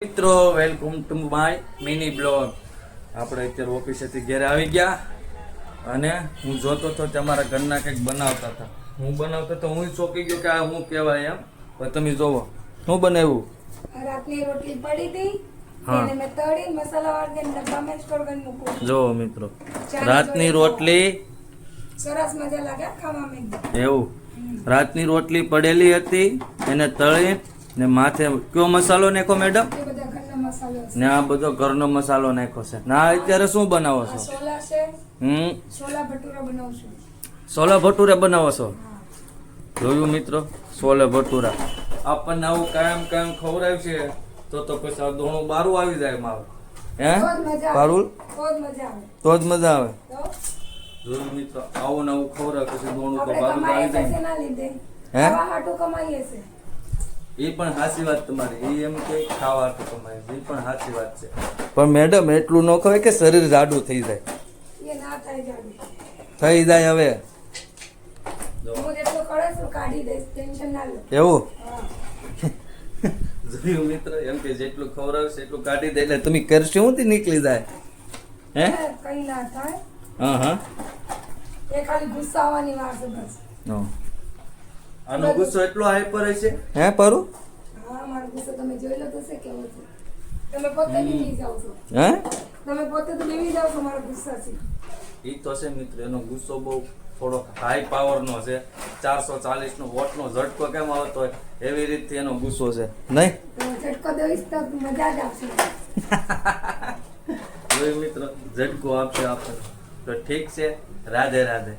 મિત્રો welcome to my mini blog. આપણે અત્યારે ઓફિસેથી ઘરે આવી ગયા અને હું જોતો તો તમારા ઘરના કંઈક બનાવતા હતા. હું બનાવતો તો હું ચોંકી ગયો કે આ હું કહેવાય એમ. પણ તમે જોવો શું બનાવ્યું. રાતની રોટલી પડી હતી હા. એને મેં તળી મસાલા વાળીને ડબ્બામાં સ્ટોર કરીને મૂકું. જોવો મિત્રો, રાતની રોટલી સરસ મજા લાગે ખાવામાં એકદમ. એવું રાતની રોટલી પડેલી હતી એને તળી ને માથે કયો મસાલો નાખો મેડમ? એ બધા ઘરના મસાલો છે. ને આ બધો ઘરનો મસાલો નાખ્યો છે. ના અત્યારે શું બનાવો આ છો? સોલા છે, છોલા ભટુરા બનાવું છું. છોલા ભટુરા બનાવો છો? જોયું મિત્રો, છોલે ભટુરા. આપણને આવું કાયમ ખવડાવ્યું છે તો પછી આ દોણું બારું આવી જાય મારું. હે તો જ મજા આવે. બારું તો જ મજા આવે. તો જ મજા આવે. તો જોયું મિત્રો, આવું ને આવું ખવડાવે પછી દોણું તો આપણે બારું તો કમાઈએ આવી છે જાય. શેના લીધે? હે? ખાવા હાટું કમાઈએ છે. એ પણ સાચી વાત તમારી. એ એમ કે ખાવા તો કમાય, એ પણ સાચી વાત છે. પણ મેડમ એટલું ન ખવાય કે શરીર જાડું થઈ જાય. એ ના થાય જાડું. થઈ જાય હવે. હું જેટલું કરે છું કાઢી દઈશ, ટેન્શન ના લો. એવું હા. જોયું મિત્ર, એમ કે જેટલું ખવડાવશે એટલું કાઢી દે એટલે તમે કરશો હું નીકળી જાય. હે કઈ ના થાય. હા એ ખાલી ગુસ્સા આવવાની વાર છે બસ. આનો ગુસ્સો એટલો હાઈપર છે. હે પરું? હા, મારો ગુસ્સો તમે જોઈ લો તો છે કેવો છે. તમે પોતે બીવી જાવ છો. હે તમે પોતે તો બીવી જાવ છો મારો ગુસ્સાથી. ઈ તો છે મિત્ર, એનો ગુસ્સો બહુ થોડો હાઈ પાવર નો છે. 440 નો વોટ નો ઝટકો કેમ આવતો હોય એવી રીતથી એનો ગુસ્સો છે. નહીં તો ઝટકો દઈશ તો મજા જ આવશે. જોયું મિત્ર, ઝટકો આપશે આપણને તો ઠીક છે. રાધે રાધે.